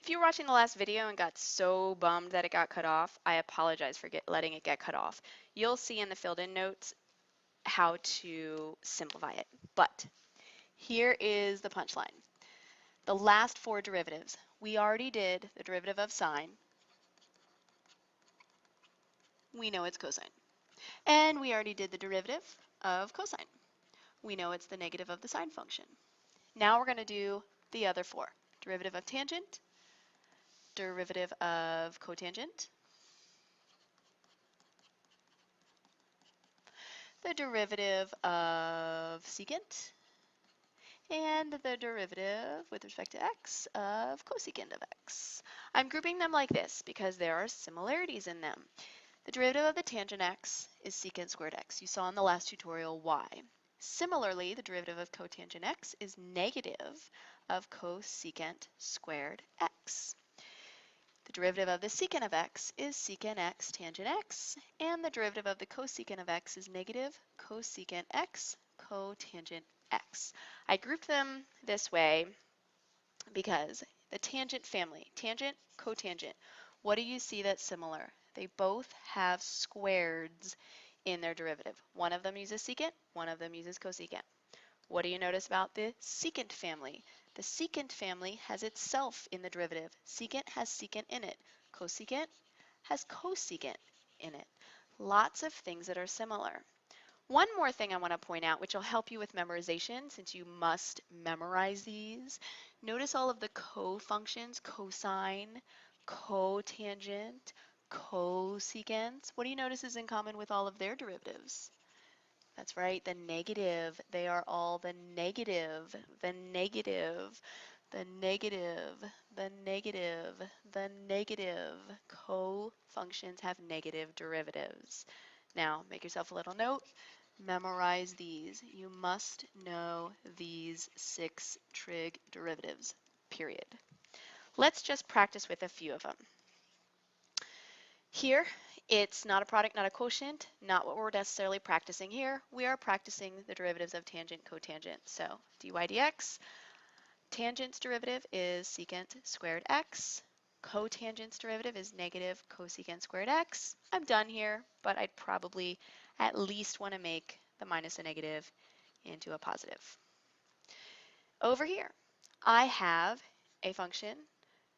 If you were watching the last video and got so bummed that it got cut off, I apologize for letting it get cut off. You'll see in the filled in notes how to simplify it. But here is the punchline. The last four derivatives. We already did the derivative of sine. We know it's cosine. And we already did the derivative of cosine. We know it's the negative of the sine function. Now we're going to do the other four. Derivative of tangent, derivative of cotangent, the derivative of secant, and the derivative with respect to x of cosecant of x. I'm grouping them like this because there are similarities in them. The derivative of the tangent x is secant squared x. You saw in the last tutorial why. Similarly, the derivative of cotangent x is negative of cosecant squared x. The derivative of the secant of x is secant x tangent x, and the derivative of the cosecant of x is negative cosecant x cotangent x. I grouped them this way because the tangent family, tangent, cotangent, what do you see that's similar? They both have squareds in their derivative. One of them uses secant, one of them uses cosecant. What do you notice about the secant family? The secant family has itself in the derivative. Secant has secant in it. Cosecant has cosecant in it. Lots of things that are similar. One more thing I want to point out, which will help you with memorization since you must memorize these. Notice all of the co-functions, cosine, cotangent, cosecant. What do you notice is in common with all of their derivatives? That's right, the negative. They are all the negative, the negative, the negative, the negative, the negative. Co-functions have negative derivatives. Now, make yourself a little note. Memorize these. You must know these 6 trig derivatives, period. Let's just practice with a few of them. Here, it's not a product, not a quotient, not what we're necessarily practicing here. We are practicing the derivatives of tangent, cotangent. So dy dx, tangent's derivative is secant squared x. Cotangent's derivative is negative cosecant squared x. I'm done here, but I'd probably at least want to make the minus a negative into a positive. Over here, I have a function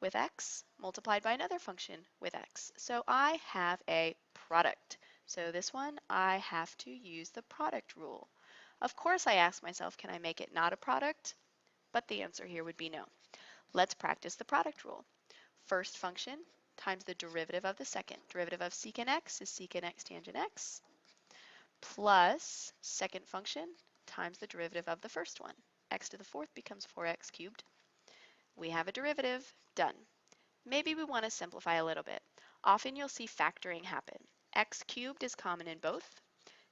with x multiplied by another function with x. So I have a product. So this one, I have to use the product rule. Of course, I ask myself, can I make it not a product? But the answer here would be no. Let's practice the product rule. First function times the derivative of the second. Derivative of secant x is secant x tangent x, plus second function times the derivative of the first one. X to the fourth becomes 4x cubed. We have a derivative, done. Maybe we want to simplify a little bit. Often you'll see factoring happen. X cubed is common in both.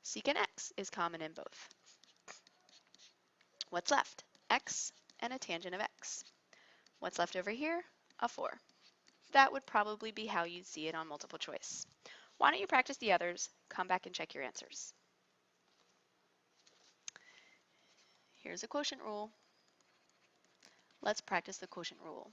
Secant x is common in both. What's left? X and a tangent of x. What's left over here? A 4. That would probably be how you'd see it on multiple choice. Why don't you practice the others, come back and check your answers. Here's a quotient rule. Let's practice the quotient rule.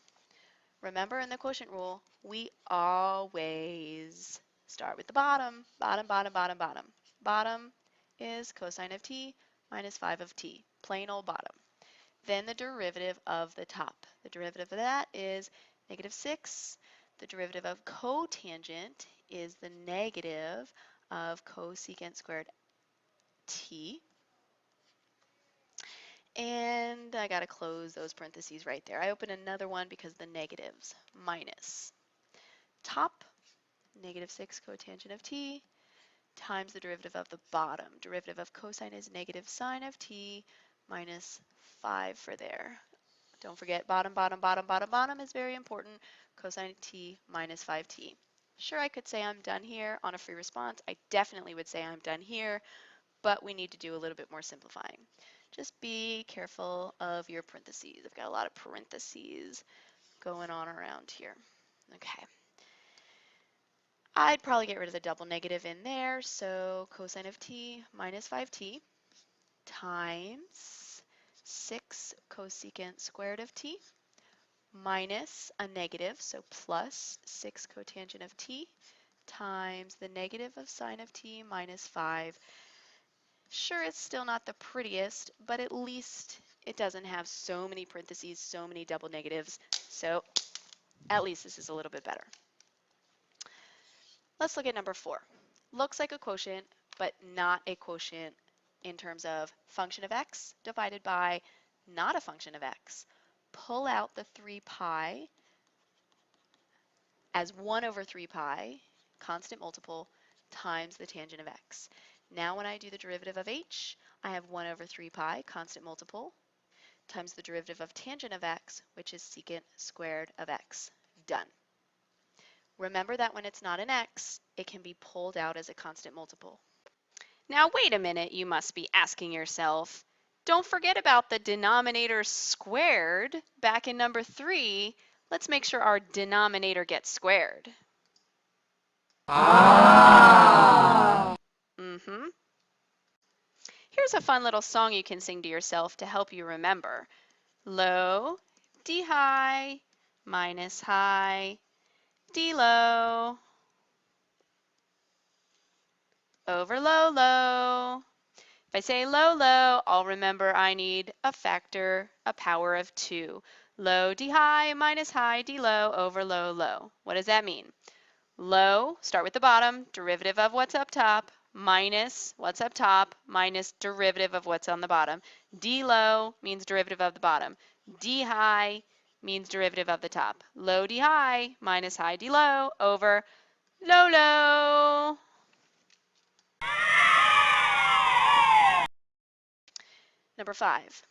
Remember, in the quotient rule, we always start with the bottom. Bottom, bottom, bottom, bottom. Bottom is cosine of t minus 5 of t, plain old bottom. Then the derivative of the top. The derivative of that is negative 6. The derivative of cotangent is the negative of cosecant squared t. And I got to close those parentheses right there. I open another one because the negatives, minus top, negative 6 cotangent of t, times the derivative of the bottom. Derivative of cosine is negative sine of t minus 5 for there. Don't forget bottom, bottom, bottom, bottom, bottom is very important. Cosine of t minus 5t. Sure, I could say I'm done here on a free response. I definitely would say I'm done here, but we need to do a little bit more simplifying. Just be careful of your parentheses. I've got a lot of parentheses going on around here. Okay. I'd probably get rid of the double negative in there, so cosine of t minus 5t times 6 cosecant squared of t minus a negative, so plus 6 cotangent of t, times the negative of sine of t minus 5. Sure, it's still not the prettiest, but at least it doesn't have so many parentheses, so many double negatives, so at least this is a little bit better. Let's look at number 4. Looks like a quotient, but not a quotient in terms of function of x divided by not a function of x. Pull out the 3 pi as 1 over 3 pi, constant multiple, times the tangent of x. Now when I do the derivative of h, I have 1 over 3 pi, constant multiple, times the derivative of tangent of x, which is secant squared of x. Done. Remember that when it's not an x, it can be pulled out as a constant multiple. Now wait a minute, you must be asking yourself. Don't forget about the denominator squared back in number 3. Let's make sure our denominator gets squared. Here's a fun little song you can sing to yourself to help you remember. Low, D high, minus high, D low, over low, low. If I say low, low, I'll remember I need a factor, a power of 2. Low, D high, minus high, D low, over low, low. What does that mean? Low, start with the bottom, derivative of what's up top, minus what's up top, minus derivative of what's on the bottom. D low means derivative of the bottom. D high means derivative of the top. Low D high minus high D low over low low. Number 5.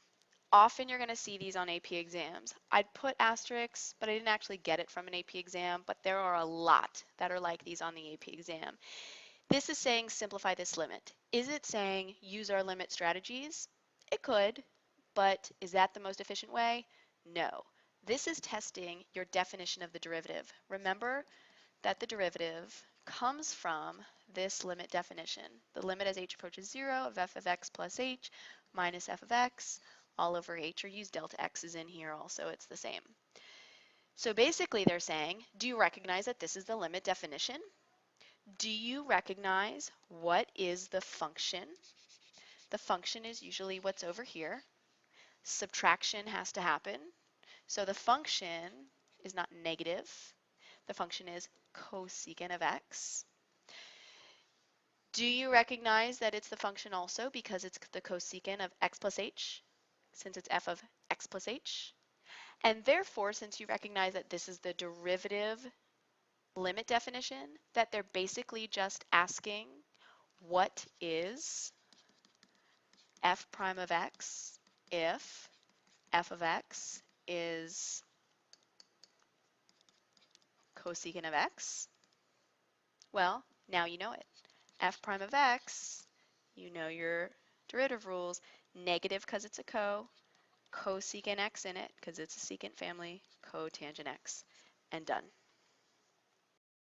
Often you're going to see these on AP exams. I'd put asterisks, but I didn't actually get it from an AP exam, but there are a lot that are like these on the AP exam. This is saying simplify this limit. Is it saying use our limit strategies? It could, but is that the most efficient way? No. This is testing your definition of the derivative. Remember that the derivative comes from this limit definition. The limit as h approaches 0 of f of x plus h minus f of x all over h, or use delta x is in here also, it's the same. So basically they're saying, do you recognize that this is the limit definition? Do you recognize what is the function? The function is usually what's over here. Subtraction has to happen. So the function is not negative. The function is cosecant of x. Do you recognize that it's the function also because it's the cosecant of x plus h, since it's f of x plus h? And therefore, since you recognize that this is the derivative limit definition, that they're basically just asking what is f prime of x if f of x is cosecant of x? Well, now you know it. F prime of x, you know your derivative rules, negative because it's a cosecant x in it because it's a secant family, cotangent x, and done.